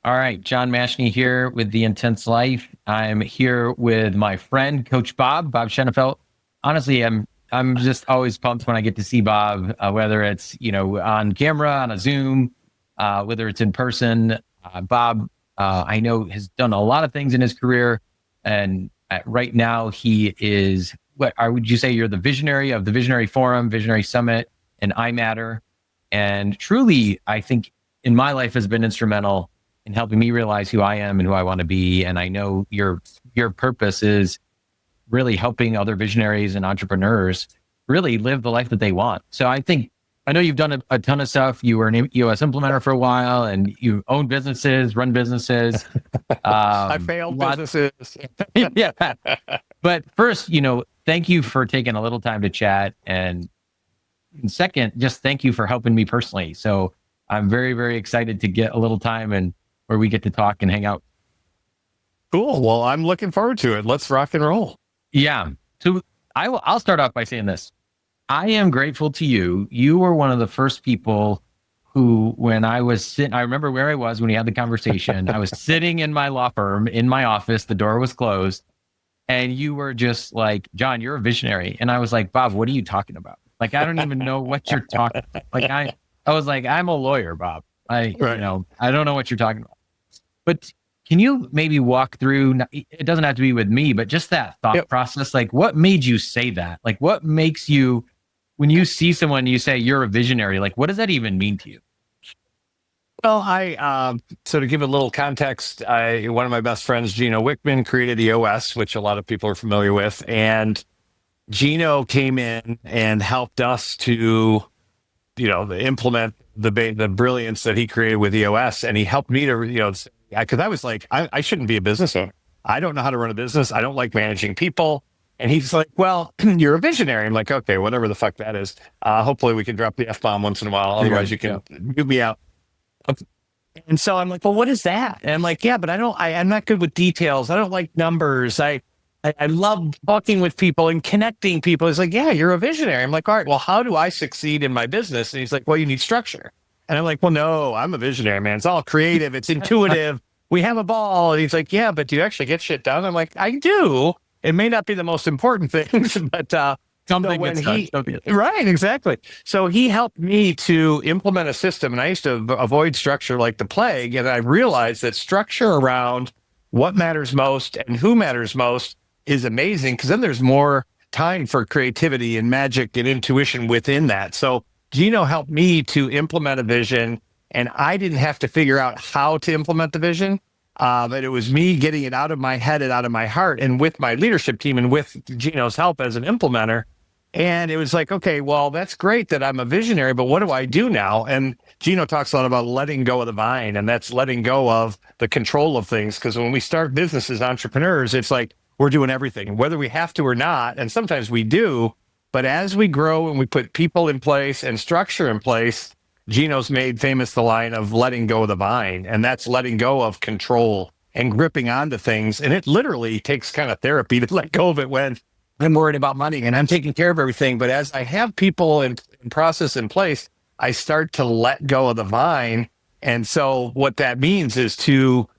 All right, John Mashni here with The Intense Life. I'm here with my friend, Coach Bob Shenefelt. Honestly, I'm just always pumped when I get to see Bob, whether it's on camera, on a Zoom, whether it's in person. Bob, I know has done a lot of things in his career, and right now he is would you say you're the visionary of the Visionary Forum, Visionary Summit, and iMatter, and truly, I think in my life has been instrumental in helping me realize who I am and who I want to be. And I know your purpose is really helping other visionaries and entrepreneurs really live the life that they want. So I know you've done a ton of stuff. You were an EOS implementer for a while, and you own businesses, run businesses. I failed businesses. Yeah. But first, thank you for taking a little time to chat. And second, just thank you for helping me personally. So I'm very, very excited to get a little time and where we get to talk and hang out. Cool. Well, I'm looking forward to it. Let's rock and roll. Yeah. So I'll start off by saying this. I am grateful to you. You were one of the first people who, when I was sitting, I remember where I was when we had the conversation. I was sitting in my law firm, in my office, the door was closed. And you were just like, John, you're a visionary. And I was like, Bob, what are you talking about? Like, I don't even know what you're talking about. Like, I was like, I'm a lawyer, Bob. I don't know what you're talking about. But can you maybe walk through, it doesn't have to be with me, but just that thought process, like what made you say that? Like what makes you, when you see someone, you say you're a visionary, like what does that even mean to you? Well, so to give a little context, one of my best friends, Gino Wickman, created EOS, which a lot of people are familiar with. And Gino came in and helped us to, implement the brilliance that he created with EOS. And he helped me to, because I was like, I shouldn't be a business owner. I don't know how to run a business. I don't like managing people. And he's like, well, you're a visionary. I'm like, okay, whatever the fuck that is. Hopefully we can drop the F-bomb once in a while. Otherwise you can mute me out. And so I'm like, well, what is that? And I'm like, yeah, but I'm not good with details. I don't like numbers. I love talking with people and connecting people. He's like, yeah, you're a visionary. I'm like, all right, well, how do I succeed in my business? And he's like, well, you need structure. And I'm like, well, no, I'm a visionary, man. It's all creative. It's intuitive. We have a ball. And he's like, yeah, but do you actually get shit done? I'm like, I do. It may not be the most important things, but something right, exactly. So he helped me to implement a system, and I used to avoid structure like the plague. And I realized that structure around what matters most and who matters most is amazing, because then there's more time for creativity and magic and intuition within that. So Gino helped me to implement a vision, and I didn't have to figure out how to implement the vision. But it was me getting it out of my head and out of my heart, and with my leadership team and with Gino's help as an implementer. And it was like, okay, well, that's great that I'm a visionary, but what do I do now? And Gino talks a lot about letting go of the vine, and that's letting go of the control of things. Because when we start businesses, entrepreneurs, it's like we're doing everything, whether we have to or not. And sometimes we do. But as we grow and we put people in place and structure in place, Gino's made famous the line of letting go of the vine. And that's letting go of control and gripping onto things. And it literally takes kind of therapy to let go of it when I'm worried about money and I'm taking care of everything. But as I have people and process in place, I start to let go of the vine. And so what that means is to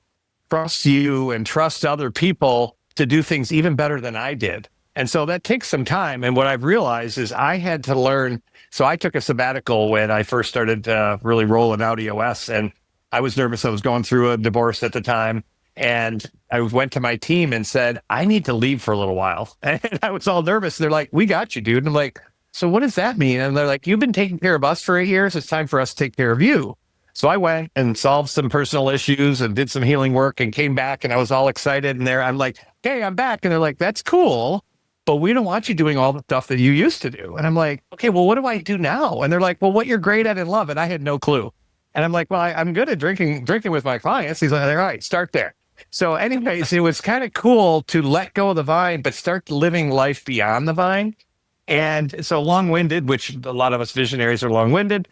trust you and trust other people to do things even better than I did. And so that takes some time. And what I've realized is I had to learn. So I took a sabbatical when I first started really rolling out EOS, and I was nervous. I was going through a divorce at the time. And I went to my team and said, I need to leave for a little while. And I was all nervous. They're like, we got you, dude. And I'm like, so what does that mean? And they're like, you've been taking care of us for 8 years. It's time for us to take care of you. So I went and solved some personal issues and did some healing work and came back, and I was all excited. And I'm like, okay, I'm back. And they're like, that's cool, but we don't want you doing all the stuff that you used to do. And I'm like, okay, well, what do I do now? And they're like, well, what you're great at and love. And I had no clue. And I'm like, well, I'm good at drinking with my clients. He's like, all right, start there. So anyways, it was kind of cool to let go of the vine, but start living life beyond the vine. And so long-winded, which a lot of us visionaries are long-winded,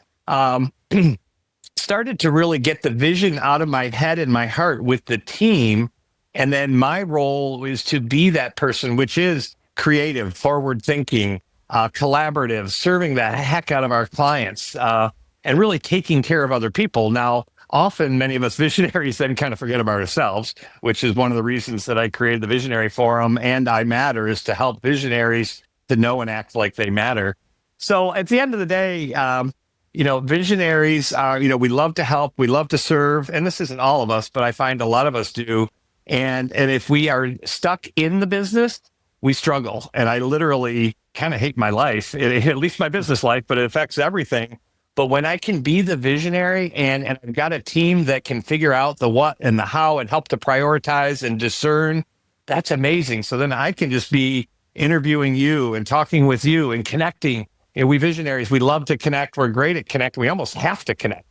started to really get the vision out of my head and my heart with the team. And then my role is to be that person, which is creative, forward thinking, collaborative, serving the heck out of our clients, and really taking care of other people. Now, often many of us visionaries then kind of forget about ourselves, which is one of the reasons that I created the Visionary Forum and iMatter, is to help visionaries to know and act like they matter. So at the end of the day, visionaries are, we love to help, we love to serve, and this isn't all of us, but I find a lot of us do. And if we are stuck in the business, we struggle. And I literally kind of hate my life, at least my business life, but it affects everything. But when I can be the visionary and I've got a team that can figure out the what and the how and help to prioritize and discern, that's amazing. So then I can just be interviewing you and talking with you and connecting. We visionaries, we love to connect. We're great at connecting. We almost have to connect.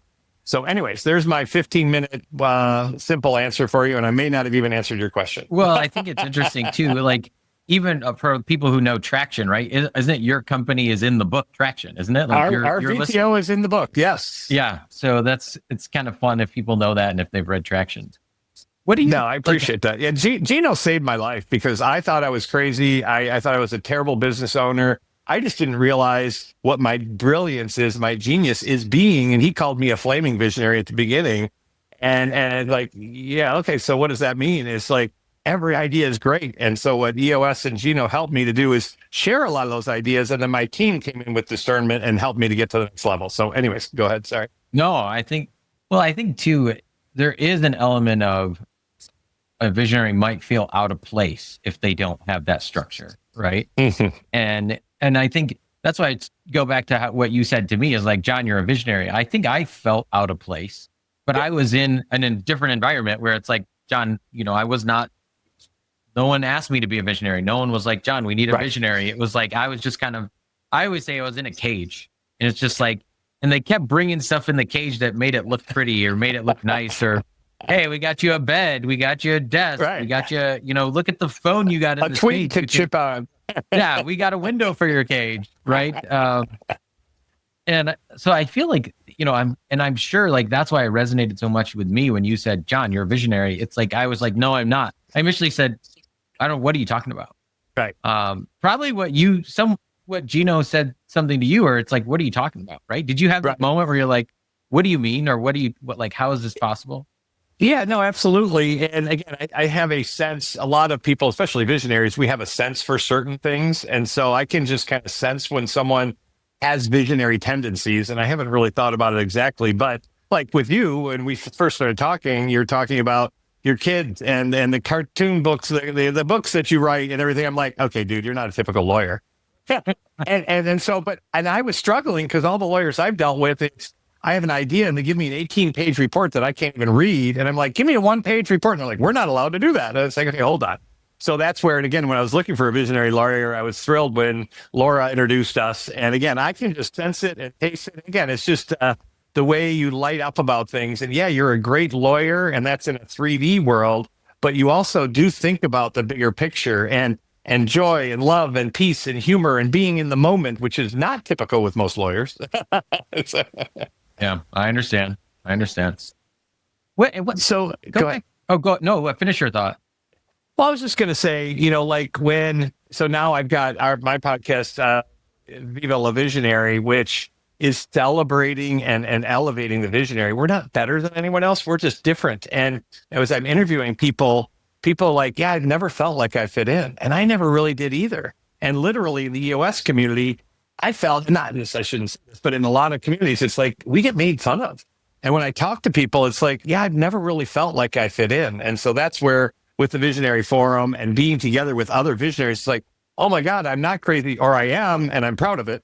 So anyways, there's my 15-minute simple answer for you. And I may not have even answered your question. Well, I think it's interesting too. Like, even for people who know Traction, right? Isn't it your company is in the book Traction, isn't it? Like our VTO is in the book. Yes. Yeah. So it's kind of fun if people know that and if they've read Traction. What do you? No, I appreciate that. Yeah, Gino saved my life because I thought I was crazy. I thought I was a terrible business owner. I just didn't realize what my brilliance is, my genius is being. And he called me a flaming visionary at the beginning. And like, yeah, okay. So what does that mean? It's like, every idea is great. And so what EOS and Gino helped me to do is share a lot of those ideas. And then my team came in with discernment and helped me to get to the next level. So anyways, go ahead. Sorry. No, I think too, there is an element of a visionary might feel out of place if they don't have that structure. Right. Mm-hmm. And I think that's why I go back to what you said to me is like, John, you're a visionary. I think I felt out of place, but I was in a different environment where it's like, John, I was not. No one asked me to be a visionary. No one was like, John, we need a visionary. It was like, I was just kind of, I always say I was in a cage. And it's just like, and they kept bringing stuff in the cage that made it look pretty or made it look nice. Or, hey, we got you a bed. We got you a desk. Right. We got you, look at the phone you got in the tweet to chip on. Yeah, we got a window for your cage. Right. And so I feel like, I'm sure like that's why it resonated so much with me when you said, John, you're a visionary. It's like, I was like, no, I'm not. I initially said, what are you talking about? Right. Probably what Gino said something to you, or it's like, what are you talking about? Right. Did you have that moment where you're like, what do you mean? Or how is this possible? Yeah, no, absolutely. And again, I have a sense, a lot of people, especially visionaries, we have a sense for certain things. And so I can just kind of sense when someone has visionary tendencies, and I haven't really thought about it exactly, but like with you, when we first started talking, you're talking about your kids and the cartoon books, the books that you write and everything. I'm like, okay, dude, you're not a typical lawyer. and I was struggling because all the lawyers I've dealt with, I have an idea and they give me an 18-page report that I can't even read. And I'm like, give me a 1-page report. And they're like, we're not allowed to do that. And it's like, okay, hold on. So that's where, and again, when I was looking for a visionary lawyer, I was thrilled when Laura introduced us. And again, I can just sense it and taste it. Again, it's just the way you light up about things. And yeah, you're a great lawyer, and that's in a 3D world, but you also do think about the bigger picture and joy and love and peace and humor and being in the moment, which is not typical with most lawyers. Yeah, I understand. What? So go ahead. Oh, go. No, finish your thought. Well, I was just going to say, so now I've got my podcast, Viva La Visionary, which is celebrating and elevating the visionary. We're not better than anyone else. We're just different. And as I'm interviewing people like, yeah, I've never felt like I fit in. And I never really did either. And literally in the EOS community, I felt, not this, I shouldn't say this, but in a lot of communities, it's like we get made fun of. And when I talk to people, it's like, yeah, I've never really felt like I fit in. And so that's where with the Visionary Forum and being together with other visionaries, it's like, oh my God, I'm not crazy, or I am, and I'm proud of it.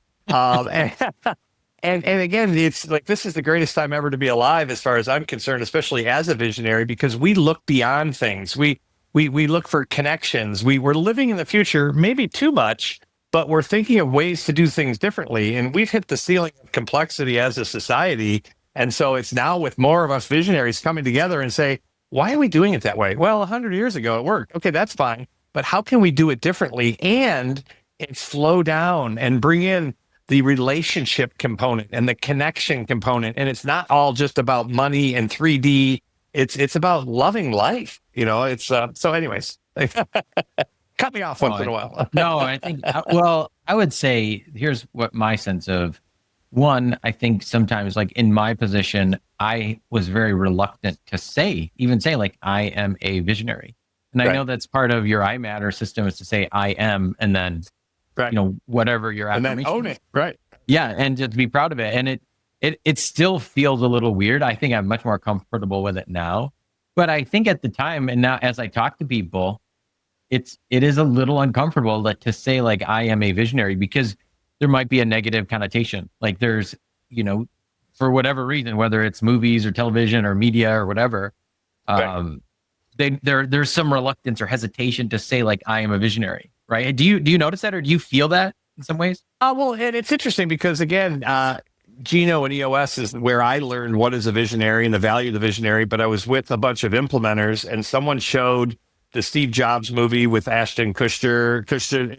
And again, it's like, this is the greatest time ever to be alive as far as I'm concerned, especially as a visionary, because we look beyond things. We look for connections. We're living in the future, maybe too much, but we're thinking of ways to do things differently. And we've hit the ceiling of complexity as a society. And so it's now with more of us visionaries coming together and say, why are we doing it that way? Well, 100 years ago, it worked. Okay, that's fine. But how can we do it differently and slow down and bring in the relationship component and the connection component? And it's not all just about money and 3D. It's about loving life. It's so anyways, cut me off once in a while. No, I think, I would say, here's what my sense of one, I think sometimes like in my position, I was very reluctant to even say like I am a visionary. And I Right. know that's part of your iMatter system is to say I am, and then, Right. whatever your And then affirmation own is. it. Right. Yeah, and just be proud of it. And it still feels a little weird. I think I'm much more comfortable with it now. But I think at the time, and now as I talk to people, it is a little uncomfortable to say like I am a visionary, because there might be a negative connotation. Like there's, for whatever reason, whether it's movies or television or media or whatever, Right. there's some reluctance or hesitation to say like I am a visionary, right? Do you notice that, or do you feel that in some ways? Well, and it's interesting because again, Gino and EOS is where I learned what is a visionary and the value of the visionary. But I was with a bunch of implementers, and someone showed the Steve Jobs movie with Ashton Kutcher,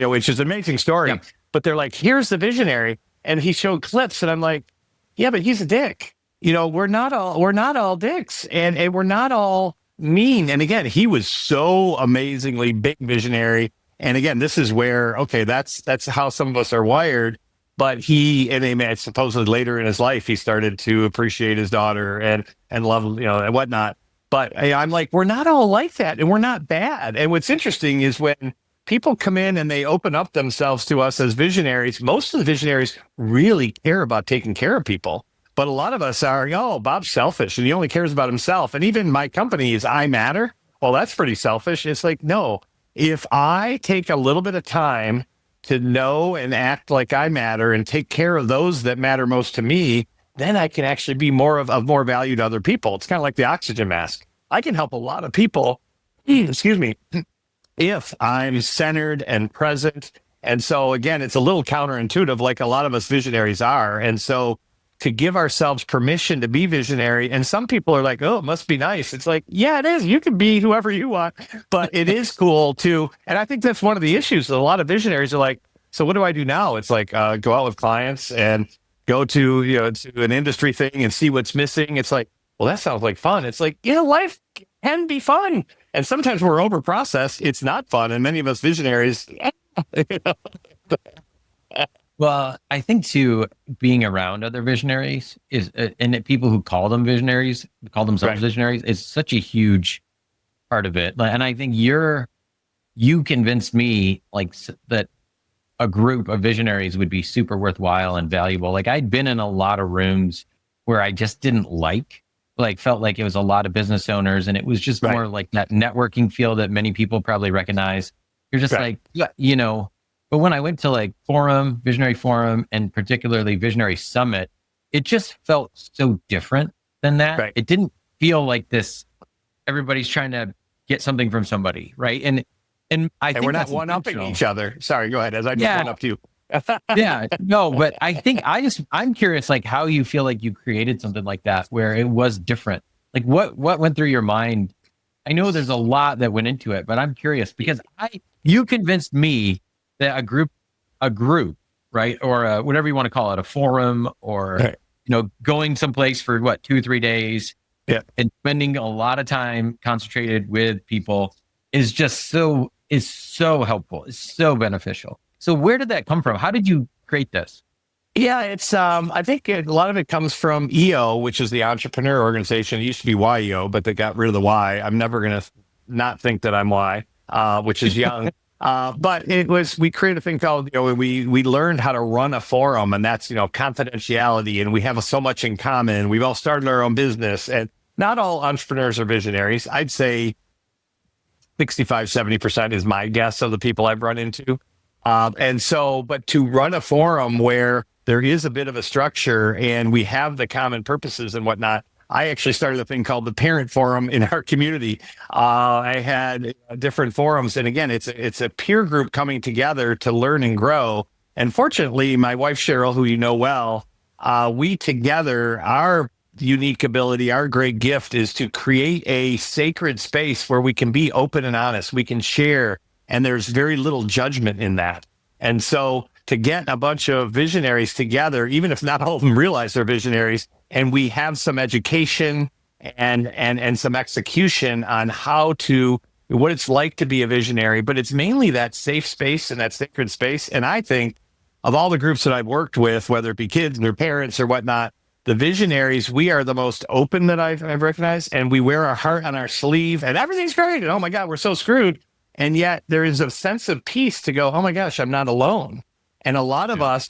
which is an amazing story. Yeah. But they're like, "Here's the visionary," and he showed clips, and I'm like, "Yeah, but he's a dick. We're not all dicks, and we're not all mean." And again, he was so amazingly big visionary. And again, this is where, okay, that's how some of us are wired. But supposedly later in his life, he started to appreciate his daughter and love, and whatnot. But I'm like, we're not all like that, and we're not bad. And what's interesting is when people come in and they open up themselves to us as visionaries, most of the visionaries really care about taking care of people. But a lot of us are, Bob's selfish and he only cares about himself. And even my company is iMatter. Well, that's pretty selfish. It's like, no, if I take a little bit of time to know and act like I matter and take care of those that matter most to me, then I can actually be of more value to other people. It's kind of like the oxygen mask. I can help a lot of people, excuse me, if I'm centered and present. And so again, it's a little counterintuitive, like a lot of us visionaries are. And so to give ourselves permission to be visionary. And some people are like, oh, it must be nice. It's like, yeah, it is. You can be whoever you want, but it is cool too. And I think that's one of the issues. A lot of visionaries are like, so what do I do now? It's like, go out with clients and go to an industry thing and see what's missing. It's like, well, that sounds like fun. It's like, life can be fun. And sometimes we're over processed. It's not fun. And many of us visionaries, Well, I think too, being around other visionaries and people who call themselves Right. visionaries, is such a huge part of it. And I think you convinced me that a group of visionaries would be super worthwhile and valuable. Like I'd been in a lot of rooms where I just didn't felt like it was a lot of business owners, and it was just Right. more like that networking feel that many people probably recognize. You're just Right. but when I went to Visionary Forum, and particularly Visionary Summit, it just felt so different than that. Right. It didn't feel like this, everybody's trying to get something from somebody, right? And I think we're not that's one-upping intentional. each other. Sorry, go ahead. As I just Yeah. one-upped you. Yeah, no, but I think I'm curious, like how you feel like you created something like that where it was different. Like what went through your mind? I know there's a lot that went into it, but I'm curious because you convinced me that a group, right, or whatever you want to call it, a forum, or Right. going someplace for 2-3 days, Yeah. and spending a lot of time concentrated with people is so helpful. It's so beneficial. So where did that come from? How did you create this? Yeah, it's I think a lot of it comes from EO, which is the entrepreneur organization. It used to be YEO, but they got rid of the Y. I'm never going to not think that I'm Y, which is young. But we created a thing called, we learned how to run a forum, and that's, confidentiality. And we have so much in common. We've all started our own business, and not all entrepreneurs are visionaries. I'd say 65-70% is my guess of the people I've run into. But to run a forum where there is a bit of a structure and we have the common purposes and whatnot, I actually started a thing called the Parent Forum in our community. I had different forums, and again, it's a peer group coming together to learn and grow. And fortunately, my wife Cheryl, who you know well, we together, our unique ability, our great gift is to create a sacred space where we can be open and honest. We can share, and there's very little judgment in that. And so to get a bunch of visionaries together, even if not all of them realize they're visionaries, and we have some education and some execution on what it's like to be a visionary, but it's mainly that safe space and that sacred space. And I think of all the groups that I've worked with, whether it be kids and their parents or whatnot, the visionaries, we are the most open that I've recognized, and we wear our heart on our sleeve, and everything's great. And oh my God, we're so screwed. And yet there is a sense of peace to go, oh my gosh, I'm not alone. And a lot of us,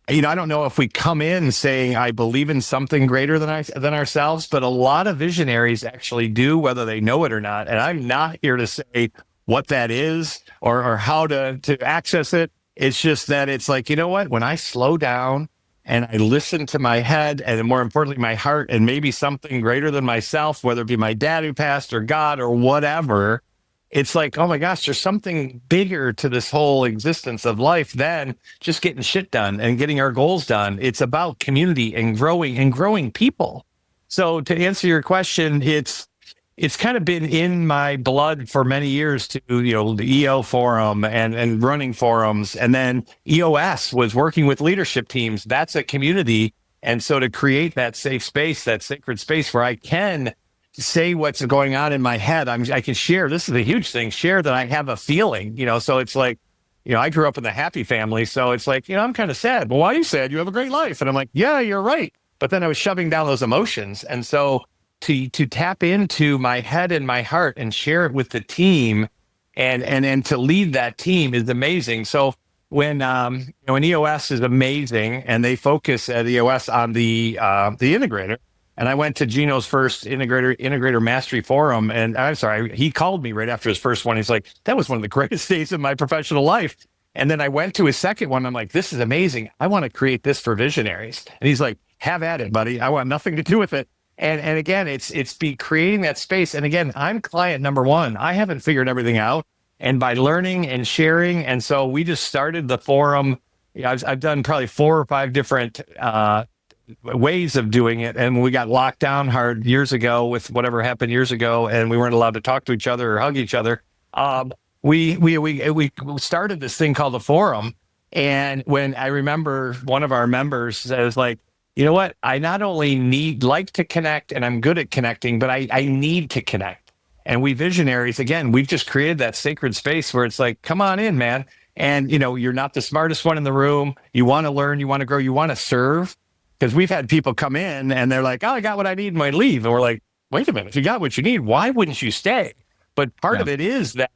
I don't know if we come in saying, I believe in something greater than ourselves, but a lot of visionaries actually do, whether they know it or not. And I'm not here to say what that is or how to access it. It's just that it's like, you know what, when I slow down and I listen to my head and more importantly, my heart, and maybe something greater than myself, whether it be my dad who passed or God or whatever, it's like, oh my gosh, there's something bigger to this whole existence of life than just getting shit done and getting our goals done. It's about community and growing people. So to answer your question, it's kind of been in my blood for many years to, the EO forum and running forums. And then EOS was working with leadership teams. That's a community. And so to create that safe space, that sacred space where I can say what's going on in my head, I can share. This is a huge thing. Share that I have a feeling, so it's like, I grew up in the happy family. So it's like, I'm kind of sad. Well, why are you sad? You have a great life. And I'm like, yeah, you're right. But then I was shoving down those emotions. And so to tap into my head and my heart and share it with the team and to lead that team is amazing. So when EOS is amazing and they focus at EOS on the integrator, and I went to Gino's first integrator mastery forum, and I'm sorry, he called me right after his first one. He's like, that was one of the greatest days of my professional life. And then I went to his second one. I'm like, this is amazing. I want to create this for visionaries. And he's like, have at it, buddy. I want nothing to do with it. And again, it's creating that space. And again, I'm client number one. I haven't figured everything out. And by learning and sharing, and so we just started the forum. I've done probably 4 or 5 different ways of doing it, and we got locked down hard years ago with whatever happened years ago, and we weren't allowed to talk to each other or hug each other. We started this thing called the forum, and when I remember one of our members says, like, you know what, I not only like to connect, and I'm good at connecting, but I need to connect. And we visionaries, again, we've just created that sacred space where it's like, come on in, man. And you're not the smartest one in the room. You want to learn, you want to grow, you want to serve. Because we've had people come in and they're like, oh, I got what I need and I leave. And we're like, wait a minute, if you got what you need, why wouldn't you stay? But part of it is that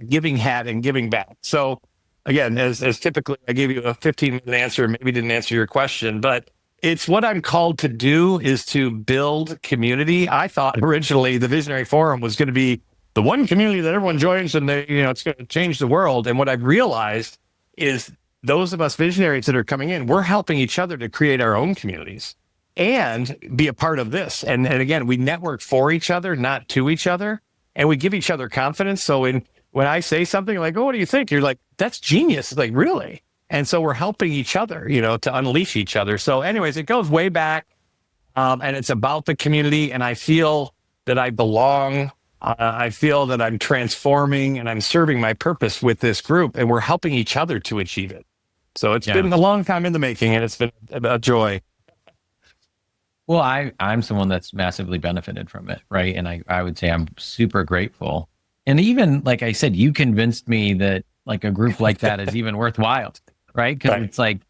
giving hat and giving back. So again, as typically, I gave you a 15-minute answer, maybe didn't answer your question, but it's what I'm called to do is to build community. I thought originally the Visionary Forum was going to be the one community that everyone joins and it's going to change the world. And what I've realized is those of us visionaries that are coming in, we're helping each other to create our own communities and be a part of this. And again, we network for each other, not to each other. And we give each other confidence. So when I say something like, oh, what do you think? You're like, that's genius. It's like, really? And so we're helping each other, to unleash each other. So anyways, it goes way back. And it's about the community. And I feel that I belong. I feel that I'm transforming and I'm serving my purpose with this group. And we're helping each other to achieve it. So it's been a long time in the making, and it's been a joy. Well, I'm someone that's massively benefited from it, right? And I would say I'm super grateful. And even, like I said, you convinced me that like a group like that is even worthwhile, right? Because it's like,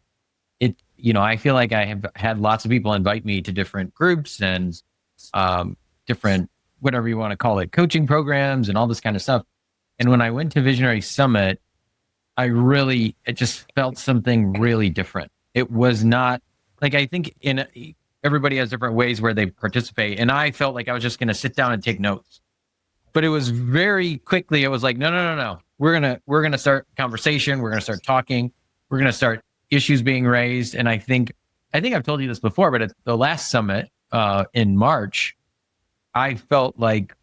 I feel like I have had lots of people invite me to different groups and different, whatever you want to call it, coaching programs and all this kind of stuff. And when I went to Visionary Summit, it just felt something really different. It was not like, I think everybody has different ways where they participate. And I felt like I was just going to sit down and take notes, but it was very quickly, it was like, no. We're going to start conversation. We're going to start talking. We're going to start issues being raised. And I think I've told you this before, but at the last summit in March, I felt like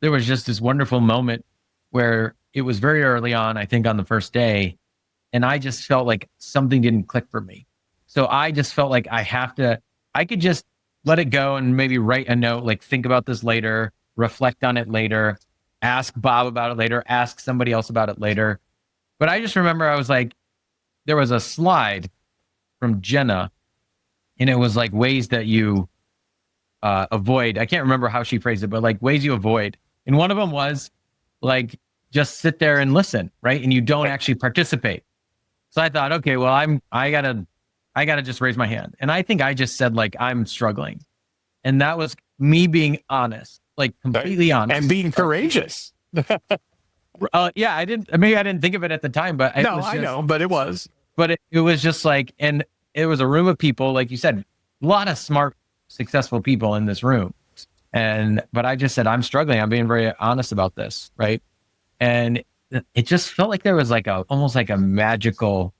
there was just this wonderful moment where it was very early on, I think on the first day, and I just felt like something didn't click for me. So I just felt like I could just let it go and maybe write a note, like think about this later, reflect on it later, ask Bob about it later, ask somebody else about it later. But I just remember I was like, there was a slide from Jenna, and it was like ways that you avoid. I can't remember how she phrased it, but like ways you avoid. And one of them was like, just sit there and listen, right? And you don't actually participate. So I thought, okay, well, I gotta just raise my hand. And I think I just said like, I'm struggling. And that was me being honest, like completely honest. And being courageous. Yeah, maybe I didn't think of it at the time, but no, I know, but it was. But it was just like, and it was a room of people, like you said, a lot of smart, successful people in this room. But I just said, I'm struggling. I'm being very honest about this. Right. And it just felt like there was like almost like a magical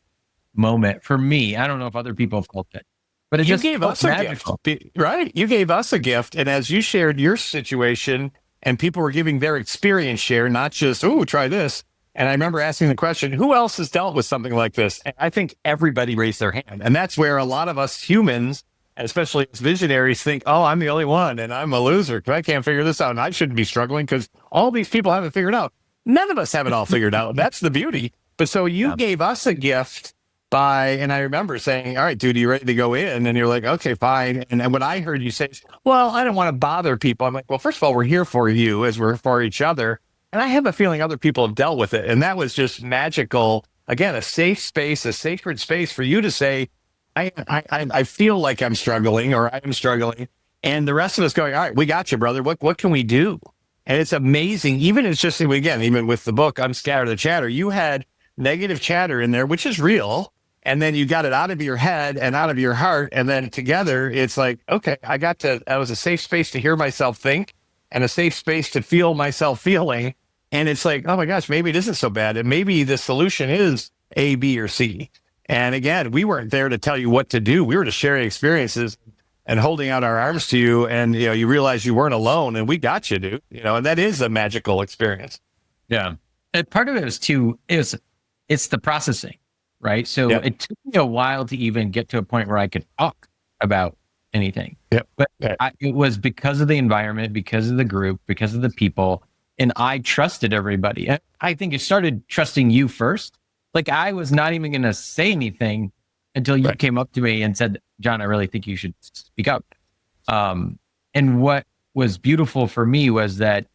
moment for me. I don't know if other people felt it, but it You just gave felt us a magical. gift, right? You gave us a gift. And as you shared your situation and people were giving their experience share, not just, oh, try this. And I remember asking the question, who else has dealt with something like this? And I think everybody raised their hand. And that's where a lot of us humans, and especially as visionaries, think, oh, I'm the only one and I'm a loser because I can't figure this out. And I shouldn't be struggling because all these people haven't figured out. None of us have it all figured out. That's the beauty. But so you gave us a gift and I remember saying, all right, dude, are you ready to go in? And you're like, okay, fine. And when I heard you say, well, I don't want to bother people. I'm like, well, first of all, we're here for you as we're for each other. And I have a feeling other people have dealt with it. And that was just magical. Again, a safe space, a sacred space for you to say, I feel like I'm struggling or I'm struggling. And the rest of us going, all right, we got you, brother. What can we do? And it's amazing. Even it's just, again, even with the book, Unscatter the Chatter, you had negative chatter in there, which is real. And then you got it out of your head and out of your heart. And then together, it's like, okay, that was a safe space to hear myself think and a safe space to feel myself feeling. And it's like, oh my gosh, maybe it isn't so bad. And maybe the solution is A, B, or C. And again, we weren't there to tell you what to do. We were just sharing experiences and holding out our arms to you. And, you realize you weren't alone and we got you, dude. And that is a magical experience. Yeah. And part of it was it's the processing. Right. So it took me a while to even get to a point where I could talk about anything. Yep. But it was because of the environment, because of the group, because of the people. And I trusted everybody. And I think it started trusting you first. Like I was not even going to say anything until you came up to me and said, John, I really think you should speak up. And what was beautiful for me was that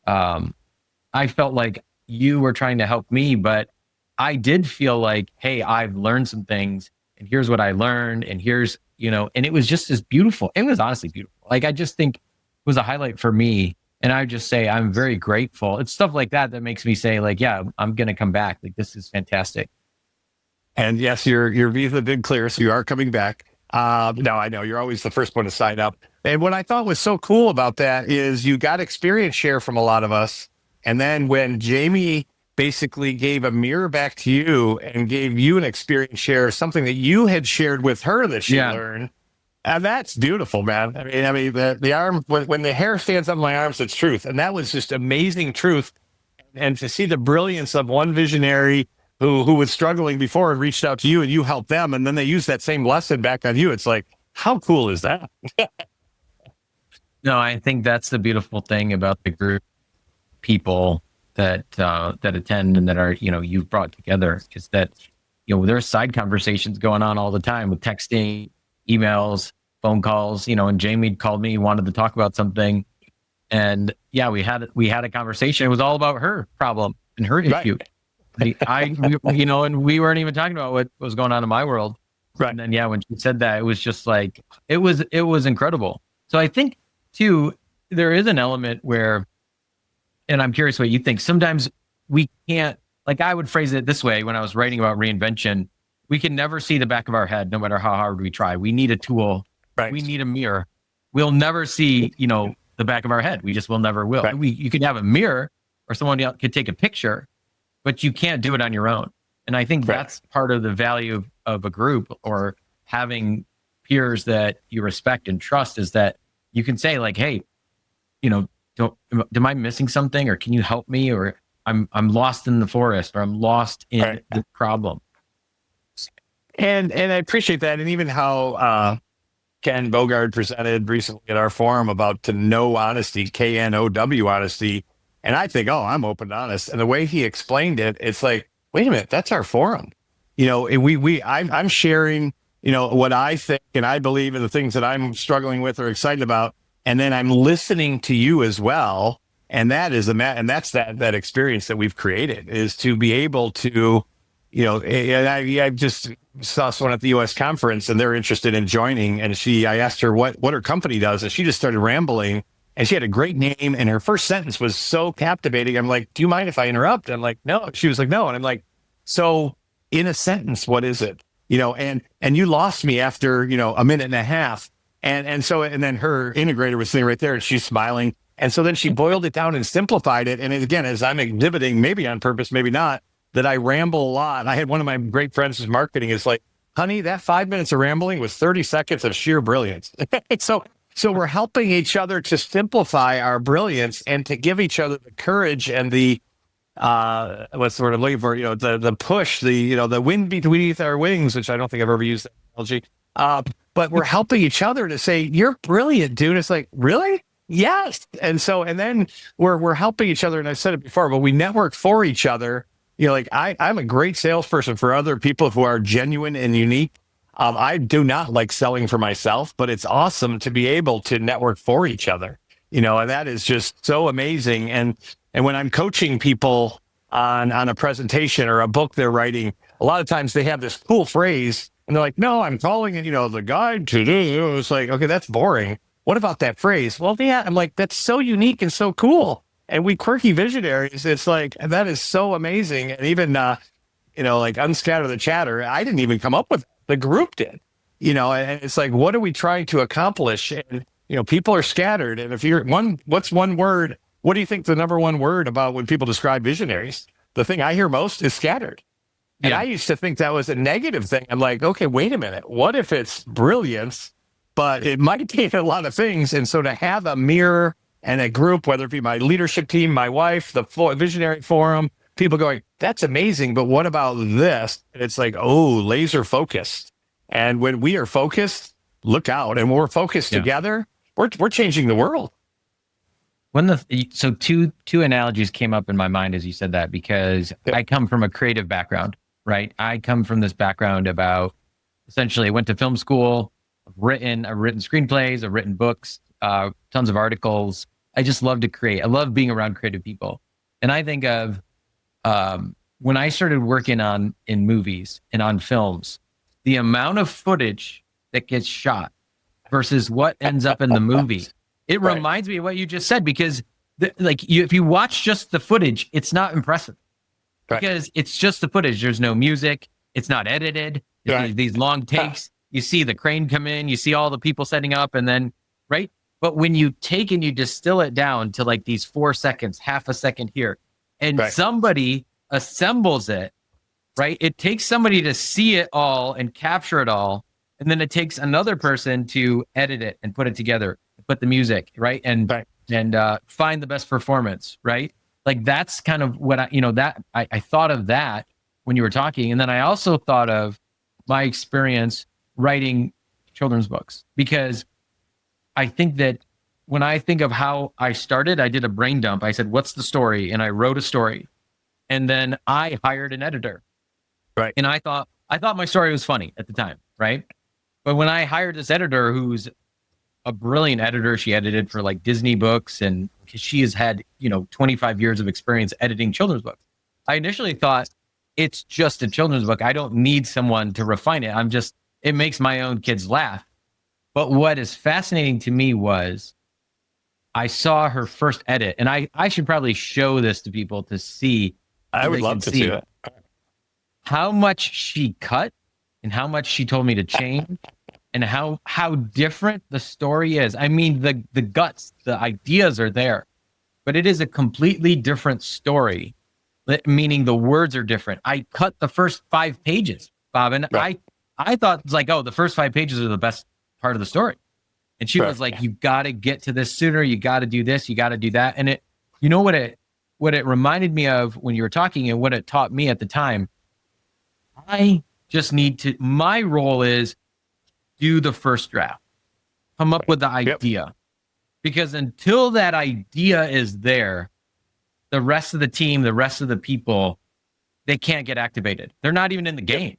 I felt like you were trying to help me, but I did feel like, hey, I've learned some things and here's what I learned. And here's, and it was just as beautiful. It was honestly beautiful. Like, I just think it was a highlight for me. And I just say, I'm very grateful. It's stuff like that makes me say like, yeah, I'm going to come back. Like, this is fantastic. And yes, your visa did clear. So you are coming back. No, I know you're always the first one to sign up. And what I thought was so cool about that is you got experience share from a lot of us. And then when Jamie basically gave a mirror back to you and gave you an experience share, something that you had shared with her that she learned. And that's beautiful, man. I mean, the arm, when the hair stands up my arms, it's truth. And that was just amazing truth. And to see the brilliance of one visionary who was struggling before and reached out to you and you helped them. And then they used that same lesson back on you. It's like, how cool is that? No, I think that's the beautiful thing about the group people that attend and that are, you've brought together is that, there's side conversations going on all the time with texting, emails, phone calls, and Jamie called me, wanted to talk about something. And we had a conversation. It was all about her problem and her issue. And we weren't even talking about what was going on in my world. Right. And then, when she said that, it was just like, it was incredible. So I think too, there is an element where, and I'm curious what you think. Sometimes we can't, like I would phrase it this way when I was writing about reinvention, we can never see the back of our head, no matter how hard we try. We need a tool. Right. We need a mirror. We'll never see, the back of our head. We just will never will. Right. You can have a mirror or someone else could take a picture, but you can't do it on your own. And I think that's part of the value of a group or having peers that you respect and trust is that you can say like, hey, am I missing something, or can you help me, or I'm lost in the forest, or I'm lost in the problem. And I appreciate that, and even how Ken Bogard presented recently at our forum about to know honesty, KNOW honesty, and I think, oh, I'm open and honest, and the way he explained it, it's like, wait a minute, that's our forum, and I'm sharing, what I think and I believe in the things that I'm struggling with or excited about. And then I'm listening to you as well. And that is that's that experience that we've created, is to be able to and I just saw someone at the U.S. conference, and they're interested in joining. And I asked her what her company does, and she just started rambling. And she had a great name, and her first sentence was so captivating. I'm like, "Do you mind if I interrupt?" I'm like, "No." She was like, "No," and I'm like, "So, in a sentence, what is it?" And you lost me after a minute and a half, and then her integrator was sitting right there, and she's smiling, and so then she boiled it down and simplified it. And again, as I'm exhibiting, maybe on purpose, maybe not, that I ramble a lot. I had one of my great friends who's marketing is like, "Honey, that 5 minutes of rambling was 30 seconds of sheer brilliance." So we're helping each other to simplify our brilliance and to give each other the courage and the what's the word I'm looking for? The push, the wind beneath our wings, which I don't think I've ever used that analogy. But we're helping each other to say, "You're brilliant, dude." It's like, really? Yes. And then we're helping each other. And I said it before, but we network for each other. Like I'm a great salesperson for other people who are genuine and unique. I do not like selling for myself, but it's awesome to be able to network for each other, and that is just so amazing. And when I'm coaching people on a presentation or a book they're writing, a lot of times they have this cool phrase and they're like, "No, I'm calling it, the guide to do." It's like, okay, that's boring. What about that phrase? Well, yeah, I'm like, that's so unique and so cool. And we quirky visionaries, it's like, that is so amazing. And even, like unscatter the chatter, I didn't even come up with it. The group did, and it's like, what are we trying to accomplish? And, people are scattered. And if what's one word? What do you think the number one word about when people describe visionaries? The thing I hear most is scattered. And Yeah. I used to think that was a negative thing. I'm like, okay, wait a minute. What if it's brilliance, but it might mean a lot of things? And so to have a mirror and a group, whether it be my leadership team, my wife, the visionary forum, people going, "That's amazing, but what about this?" And it's like, oh, laser focused. And when we are focused, look out. And when we're focused together, we're changing the world. So two analogies came up in my mind as you said that, because I come from a creative background, right? I come from this background about essentially I went to film school, I've written screenplays, I've written books, tons of articles. I just love to create. I love being around creative people. And I think of when I started working in movies and on films, the amount of footage that gets shot versus what ends up in the movie, it reminds me of what you just said, because if you watch just the footage, it's not impressive because it's just the footage. There's no music. It's not edited. These long takes. You see the crane come in, you see all the people setting up, and then, right? But when you take and you distill it down to like these 4 seconds, half a second here, and somebody assembles it, right? It takes somebody to see it all and capture it all. And then it takes another person to edit it and put it together, put the music, right? And find the best performance, right? Like that's kind of what I thought of that when you were talking. And then I also thought of my experience writing children's books, because I think that when I think of how I started, I did a brain dump. I said, "What's the story?" And I wrote a story. And then I hired an editor. Right. And I thought my story was funny at the time, right? But when I hired this editor, who's a brilliant editor, she edited for like Disney books, and she has had, 25 years of experience editing children's books. I initially thought, it's just a children's book. I don't need someone to refine it. It makes my own kids laugh. But what is fascinating to me was I saw her first edit, and I should probably show this to people to see. I would love to see that. How much she cut and how much she told me to change and how different the story is. I mean, the guts, the ideas are there, but it is a completely different story, meaning the words are different. I cut the first 5 pages, Bob, and I thought it's like, oh, the first 5 pages are the best part of the story. And she was like, you got to get to this sooner. You got to do this. You got to do that. And what it reminded me of when you were talking and what it taught me at the time, I just my role is do the first draft, come up with the idea, because until that idea is there, the rest of the team, the rest of the people, they can't get activated. They're not even in the game.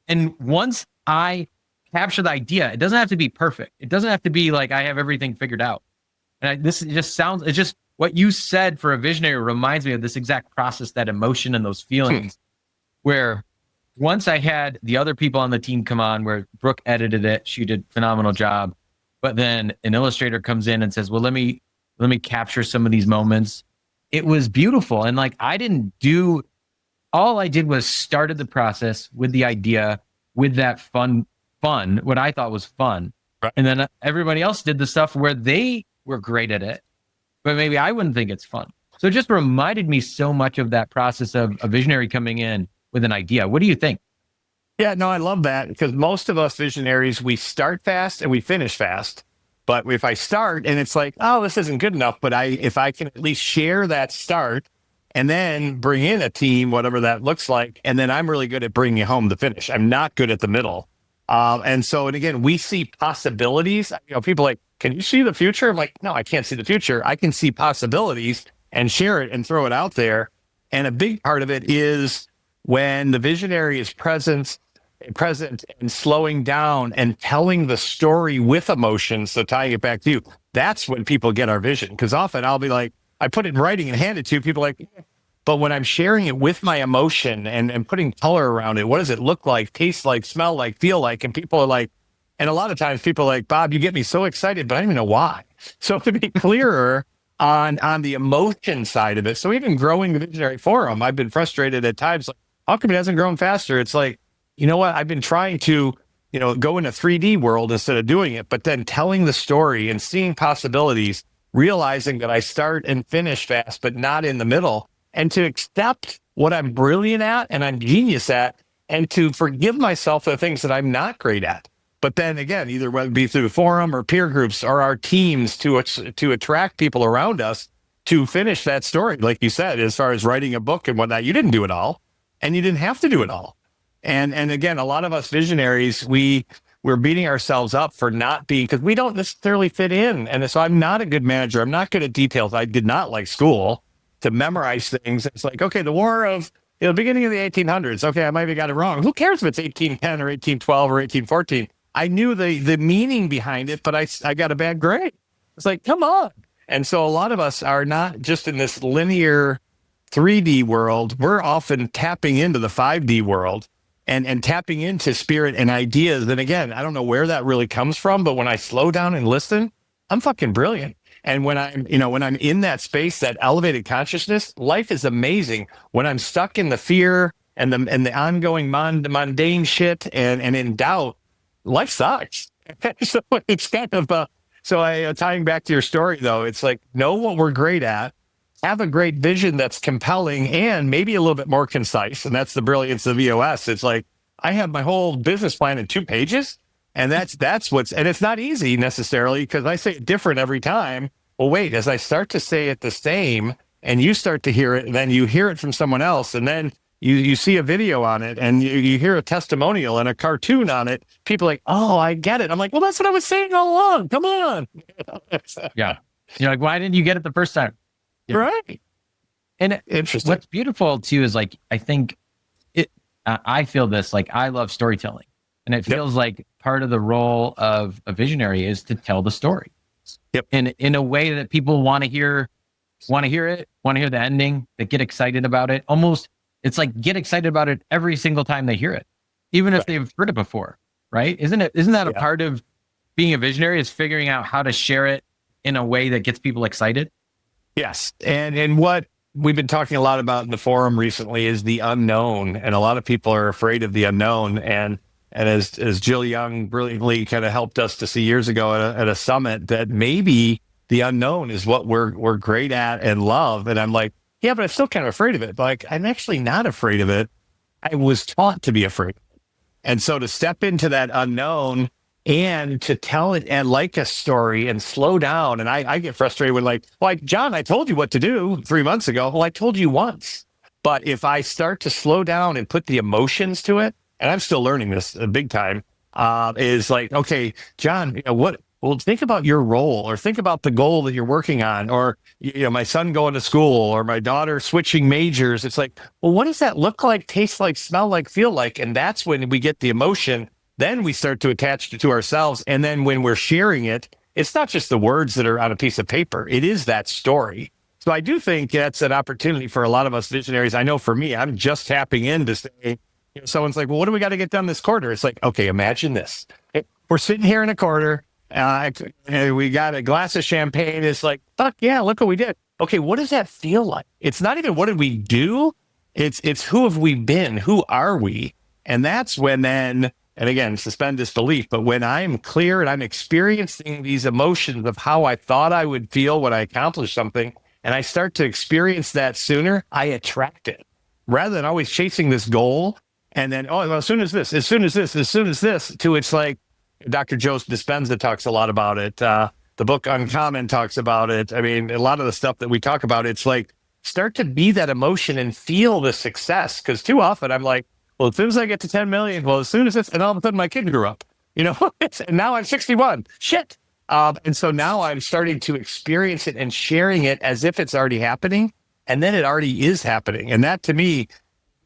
And once I capture the idea, it doesn't have to be perfect. It doesn't have to be like I have everything figured out. And it's just what you said for a visionary reminds me of this exact process, that emotion and those feelings. where once I had the other people on the team come on, where Brooke edited it, she did a phenomenal job. But then an illustrator comes in and says, well, let me capture some of these moments. It was beautiful. And like, all I did was started the process with the idea, with that fun, what I thought was fun. Right. And then everybody else did the stuff where they were great at it, but maybe I wouldn't think it's fun. So it just reminded me so much of that process of a visionary coming in with an idea. What do you think? Yeah, no, I love that, because most of us visionaries, we start fast and we finish fast. But if I start and it's like, oh, this isn't good enough, but if I can at least share that start and then bring in a team, whatever that looks like, and then I'm really good at bringing home the finish. I'm not good at the middle. And again, we see possibilities. People are like, can you see the future? I'm like, no, I can't see the future. I can see possibilities and share it and throw it out there. And a big part of it is when the visionary is present and slowing down and telling the story with emotion. So tying it back to you, that's when people get our vision. Because often I'll be like, I put it in writing and hand it to people like, but when I'm sharing it with my emotion and putting color around it, what does it look like, taste like, smell like, feel like? And people are like, and a lot of times people are like, Bob, you get me so excited, but I don't even know why. So to be clearer on the emotion side of it. So even growing the Visionary Forum, I've been frustrated at times, like, how come it hasn't grown faster? It's like, you know what? I've been trying to, go in a 3D world instead of doing it, but then telling the story and seeing possibilities, realizing that I start and finish fast, but not in the middle, and to accept what I'm brilliant at and I'm genius at, and to forgive myself for the things that I'm not great at. But then again, either whether it be through the forum or peer groups or our teams to attract people around us to finish that story. Like you said, as far as writing a book and whatnot, you didn't do it all and you didn't have to do it all. And again, a lot of us visionaries, we're beating ourselves up for not being, because we don't necessarily fit in. And so I'm not a good manager. I'm not good at details. I did not like school to memorize things. It's like, okay, the war of the beginning of the 1800s. Okay, I might have got it wrong. Who cares if it's 1810 or 1812 or 1814? I knew the meaning behind it, but I got a bad grade. It's like, come on. And so a lot of us are not just in this linear 3D world. We're often tapping into the 5D world and tapping into spirit and ideas. And again, I don't know where that really comes from, but when I slow down and listen, I'm fucking brilliant. And when I'm in that space, that elevated consciousness, life is amazing. When I'm stuck in the fear and the ongoing mundane shit and in doubt, life sucks. So it's kind of tying back to your story though, it's like, know what we're great at, have a great vision that's compelling and maybe a little bit more concise. And that's the brilliance of EOS. It's like, I have my whole business plan in 2 pages. And that's and it's not easy necessarily because I say it different every time. Well, wait, as I start to say it the same and you start to hear it, and then you hear it from someone else, and then you see a video on it and you hear a testimonial and a cartoon on it, people are like, oh, I get it. I'm like, well, that's what I was saying all along. Come on. Yeah. You're like, why didn't you get it the first time? Yeah. Right. And Interesting. What's beautiful too is like, I think I feel this, like I love storytelling, and it feels like part of the role of a visionary is to tell the story. Yep. In a way that people want to hear it, want to hear the ending, that get excited about it. Almost, it's like get excited about it every single time they hear it, even if they've heard it before, right? Isn't that a part of being a visionary, is figuring out how to share it in a way that gets people excited? Yes. And what we've been talking a lot about in the forum recently is the unknown. And a lot of people are afraid of the unknown. And as Jill Young brilliantly kind of helped us to see years ago at a summit, that maybe the unknown is what we're great at and love. And I'm like, yeah, but I'm still kind of afraid of it. But like, I'm actually not afraid of it. I was taught to be afraid. And so to step into that unknown and to tell it and like a story and slow down. And I get frustrated with like, John, I told you what to do 3 months ago. Well, I told you once. But if I start to slow down and put the emotions to it, and I'm still learning this big time, is like, okay, John, well, think about your role, or think about the goal that you're working on, or, my son going to school, or my daughter switching majors. It's like, well, what does that look like, taste like, smell like, feel like? And that's when we get the emotion. Then we start to attach it to ourselves. And then when we're sharing it, it's not just the words that are on a piece of paper. It is that story. So I do think that's an opportunity for a lot of us visionaries. I know for me, I'm just tapping in to say, someone's like, well, what do we got to get done this quarter? It's like, okay, imagine this. We're sitting here in a quarter. We got a glass of champagne. It's like, fuck yeah, look what we did. Okay, what does that feel like? It's not even what did we do? It's who have we been? Who are we? And that's when then, and again, suspend disbelief, but when I'm clear and I'm experiencing these emotions of how I thought I would feel when I accomplished something, and I start to experience that sooner, I attract it. Rather than always chasing this goal and then, oh, well, as soon as this, to it's like Dr. Joe Dispenza talks a lot about it. The book Uncommon talks about it. I mean, a lot of the stuff that we talk about, it's like, start to be that emotion and feel the success. Because too often I'm like, well, as soon as I get to 10 million, well, as soon as this, and all of a sudden my kid grew up, and now I'm 61. Shit. And so now I'm starting to experience it and sharing it as if it's already happening. And then it already is happening. And that to me,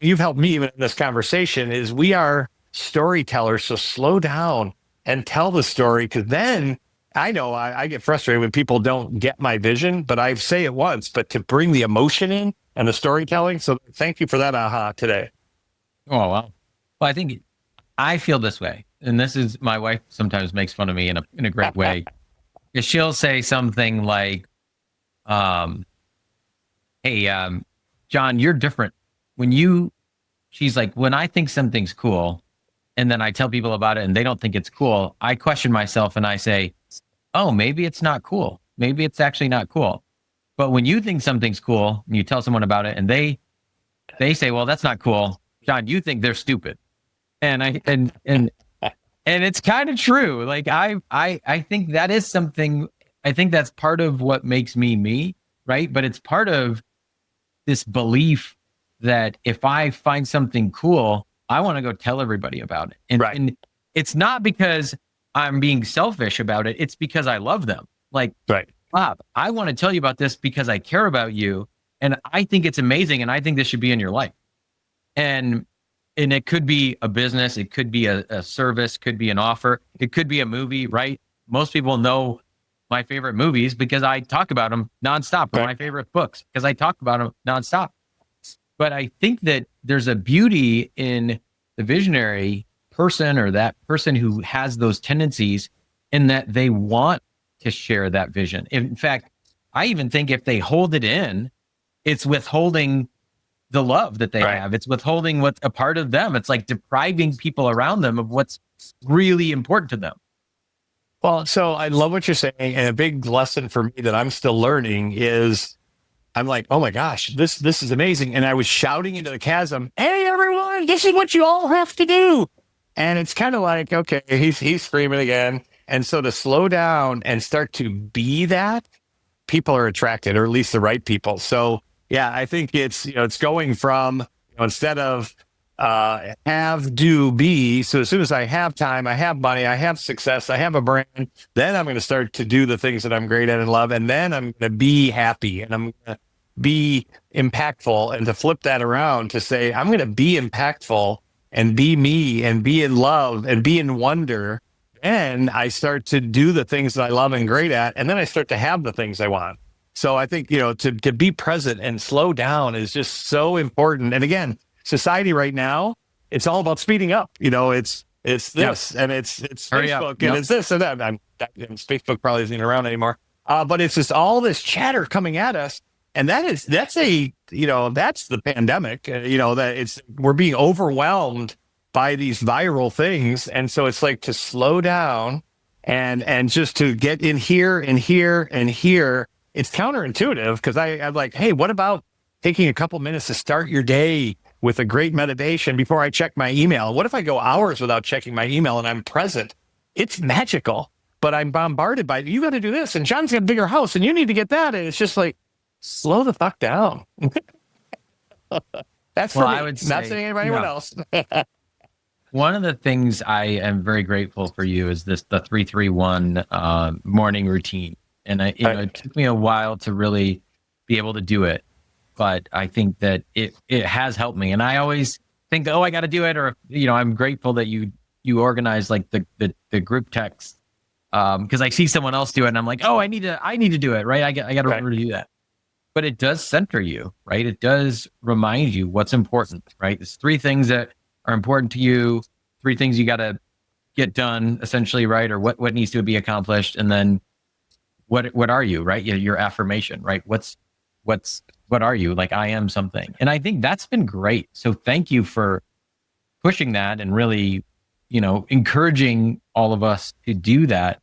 you've helped me even in this conversation, is we are storytellers. So slow down and tell the story. Because then I know I get frustrated when people don't get my vision, but I say it once, but to bring the emotion in and the storytelling. So thank you for that aha today. Oh, wow. Well, I think I feel this way. And this is, my wife sometimes makes fun of me in a great way. She'll say something like, hey, John, you're different. She's like, when I think something's cool and then I tell people about it and they don't think it's cool, I question myself and I say, oh, maybe it's not cool. Maybe it's actually not cool. But when you think something's cool and you tell someone about it and they say, well, that's not cool, John, you think they're stupid. And it's kind of true. Like I think that is something, I think that's part of what makes me, right? But it's part of this belief that if I find something cool, I want to go tell everybody about it. And it's not because I'm being selfish about it. It's because I love them. Like, Bob, I want to tell you about this because I care about you. And I think it's amazing. And I think this should be in your life. And it could be a business. It could be a service, could be an offer. It could be a movie, right? Most people know my favorite movies because I talk about them nonstop, or my favorite books because I talk about them nonstop. But I think that there's a beauty in the visionary person or that person who has those tendencies in that they want to share that vision. In fact, I even think if they hold it in, it's withholding the love that they have. It's withholding what's a part of them. It's like depriving people around them of what's really important to them. Well, so I love what you're saying. And a big lesson for me that I'm still learning is I'm like, oh my gosh, this is amazing. And I was shouting into the chasm, hey, everyone, this is what you all have to do. And it's kind of like, okay, he's screaming again. And so to slow down and start to be that, people are attracted, or at least the right people. So yeah, I think it's going from, instead of have, do, be. So as soon as I have time, I have money, I have success, I have a brand, then I'm going to start to do the things that I'm great at and love. And then I'm going to be happy and I'm going to be impactful. And to flip that around to say, I'm going to be impactful and be me and be in love and be in wonder. And I start to do the things that I love and great at. And then I start to have the things I want. So I think, to be present and slow down is just so important. And again, society right now, it's all about speeding up. It's this and it's Facebook and it's this and that. Facebook probably isn't even around anymore. But it's just all this chatter coming at us. And that's the pandemic, that we're being overwhelmed by these viral things. And so it's like to slow down and just to get in here and here and here. It's counterintuitive because I'm like, hey, what about taking a couple minutes to start your day with a great meditation before I check my email? What if I go hours without checking my email and I'm present? It's magical, but I'm bombarded by, you got to do this and John's got a bigger house and you need to get that. And it's just like, slow the fuck down. That's for me. I would say, not saying anyone else. One of the things I am very grateful for you is the 3-3-1 morning routine. And it took me a while to really be able to do it, but I think that it has helped me. And I always think, oh, I got to do it. Or, I'm grateful that you organize like the group text. Cause I see someone else do it and I'm like, oh, I need to do it. Right. I got to remember to do that. but it does center you, right? It does remind you what's important, right? It's three things that are important to you, three things you got to get done essentially, right? Or what needs to be accomplished. And then what are you, right? Your affirmation, right? What are you? Like, I am something. And I think that's been great. So thank you for pushing that and really, encouraging all of us to do that.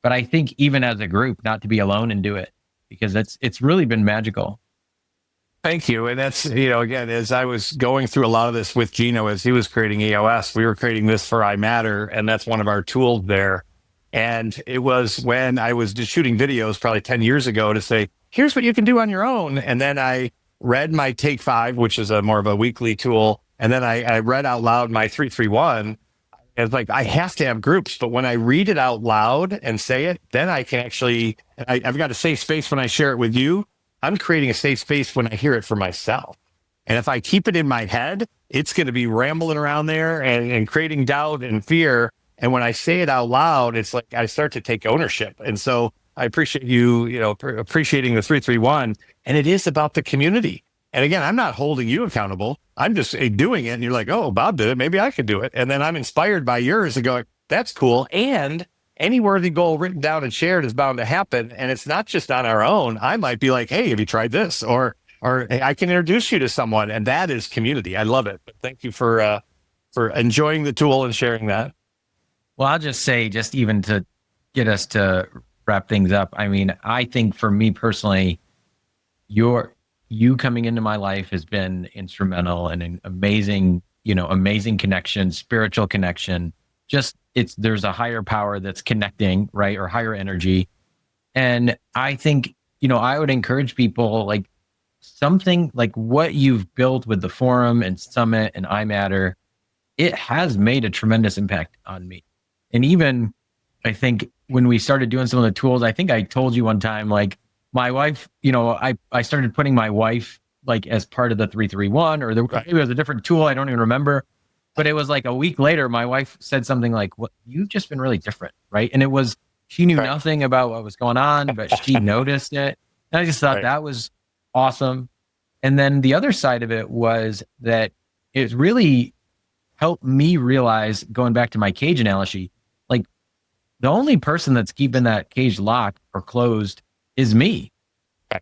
But I think even as a group, not to be alone and do it, because it's really been magical. Thank you. And that's, again, as I was going through a lot of this with Gino, as he was creating EOS, we were creating this for iMatter, and that's one of our tools there. And it was when I was just shooting videos probably 10 years ago to say, here's what you can do on your own. And then I read my Take 5, which is a more of a weekly tool. And then I read out loud my 331. And it's like, I have to have groups, but when I read it out loud and say it, then I can actually, I've got a safe space when I share it with you. I'm creating a safe space when I hear it for myself. And if I keep it in my head, it's going to be rambling around there and creating doubt and fear. And when I say it out loud, it's like I start to take ownership. And so I appreciate you, appreciating the 331. And it is about the community. And again, I'm not holding you accountable. I'm just doing it. And you're like, oh, Bob did it. Maybe I could do it. And then I'm inspired by yours and going, that's cool. And any worthy goal written down and shared is bound to happen. And it's not just on our own. I might be like, hey, have you tried this? Or hey, I can introduce you to someone. And that is community. I love it. But thank you for enjoying the tool and sharing that. Well, I'll just say, just even to get us to wrap things up, I mean, I think for me personally, you coming into my life has been instrumental and an amazing, amazing connection, spiritual connection. Just there's a higher power that's connecting, right? Or higher energy. And I think, I would encourage people, like, something like what you've built with the forum and summit and iMatter, it has made a tremendous impact on me. And even I think when we started doing some of the tools, I think I told you one time, like, my wife, I started putting my wife like as part of the 331, or maybe it was a different tool. I don't even remember, but it was like a week later, my wife said something like, "What, you've just been really different." Right. And it was, she knew nothing about what was going on, but she noticed it. And I just thought that was awesome. And then the other side of it was that it really helped me realize, going back to my cage analogy, like, the only person that's keeping that cage locked or closed is me.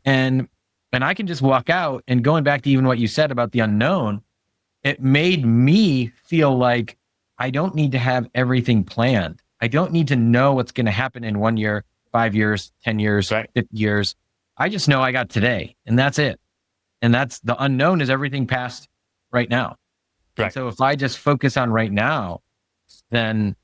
And I can just walk out. And going back to even what you said about the unknown, it made me feel like I don't need to have everything planned. I don't need to know what's going to happen in 1 year, 5 years, 10 years, 50 years. I just know I got today, and that's it. And that's the unknown, is everything past right now. Right. So if I just focus on right now, then,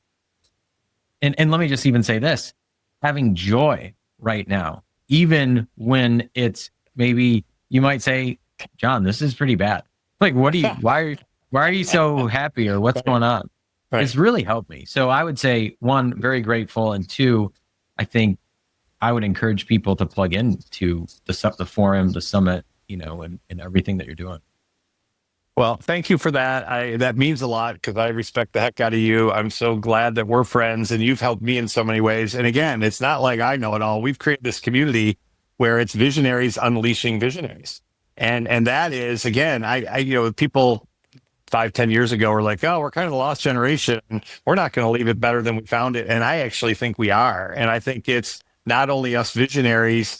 and let me just even say this, having joy right now, even when it's, maybe you might say, John, this is pretty bad. Like, why are you so happy, or what's going on? It's really helped me. So I would say, one, very grateful. And two, I think I would encourage people to plug into the forum, the summit, and everything that you're doing. Well, thank you for that. That means a lot, because I respect the heck out of you. I'm so glad that we're friends, and you've helped me in so many ways. And again, it's not like I know it all. We've created this community where it's visionaries unleashing visionaries. And that is, again, I people 5-10 years ago were like, oh, we're kind of the lost generation. We're not going to leave it better than we found it. And I actually think we are. And I think it's not only us visionaries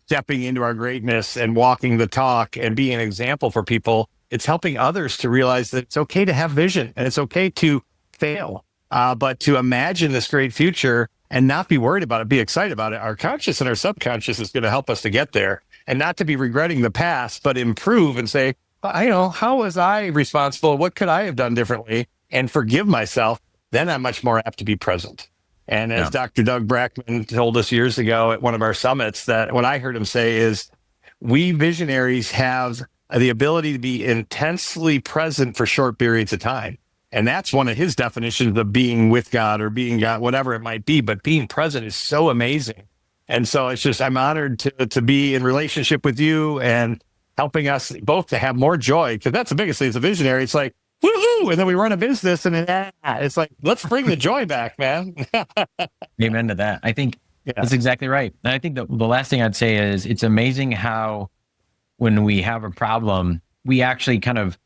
stepping into our greatness and walking the talk and being an example for people, it's helping others to realize that it's okay to have vision, and it's okay to fail, but to imagine this great future and not be worried about it, be excited about it. Our conscious and our subconscious is going to help us to get there, and not to be regretting the past, but improve and say, how was I responsible? What could I have done differently? And forgive myself. Then I'm much more apt to be present. And as Dr. Doug Brackman told us years ago at one of our summits, that what I heard him say is, we visionaries have the ability to be intensely present for short periods of time. And that's one of his definitions of being with God, or being God, whatever it might be. But being present is so amazing. And so it's just, I'm honored to be in relationship with you and helping us both to have more joy, because that's the biggest thing as a visionary. It's like, woohoo! And then we run a business, and it's like, let's bring the joy back, man. Amen to that. I think that's exactly right. And I think the last thing I'd say is, it's amazing how when we have a problem, we actually kind of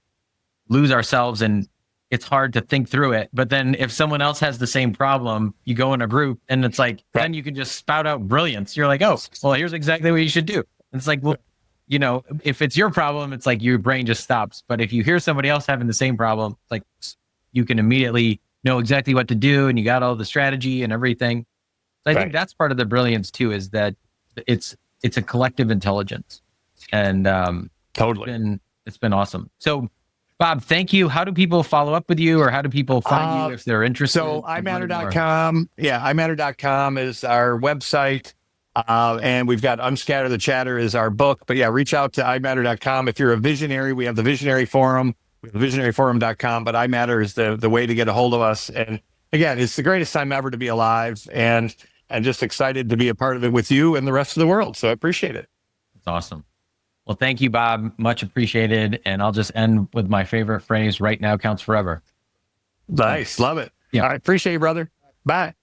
lose ourselves and it's hard to think through it. But then if someone else has the same problem, you go in a group and it's like, then you can just spout out brilliance. You're like, oh, well, here's exactly what you should do. And it's like, well, you know, if it's your problem, it's like your brain just stops. But if you hear somebody else having the same problem, it's like you can immediately know exactly what to do and you got all the strategy and everything. So I think that's part of the brilliance too, is that it's a collective intelligence. And totally, it's been awesome. So Bob, thank you. How do people follow up with you, or how do people find you if they're interested? So iMatter.com. Yeah, iMatter.com is our website. And we've got Unscatter the Chatter is our book. But yeah, reach out to iMatter.com. If you're a visionary, we have the Visionary Forum. We have visionaryforum.com, but iMatter is the way to get a hold of us. And again, it's the greatest time ever to be alive, and just excited to be a part of it with you and the rest of the world. So I appreciate it. That's awesome. Well, thank you, Bob. Much appreciated. And I'll just end with my favorite phrase: right now counts forever. Nice. Love it. Yeah. All right. Appreciate you, brother. Bye.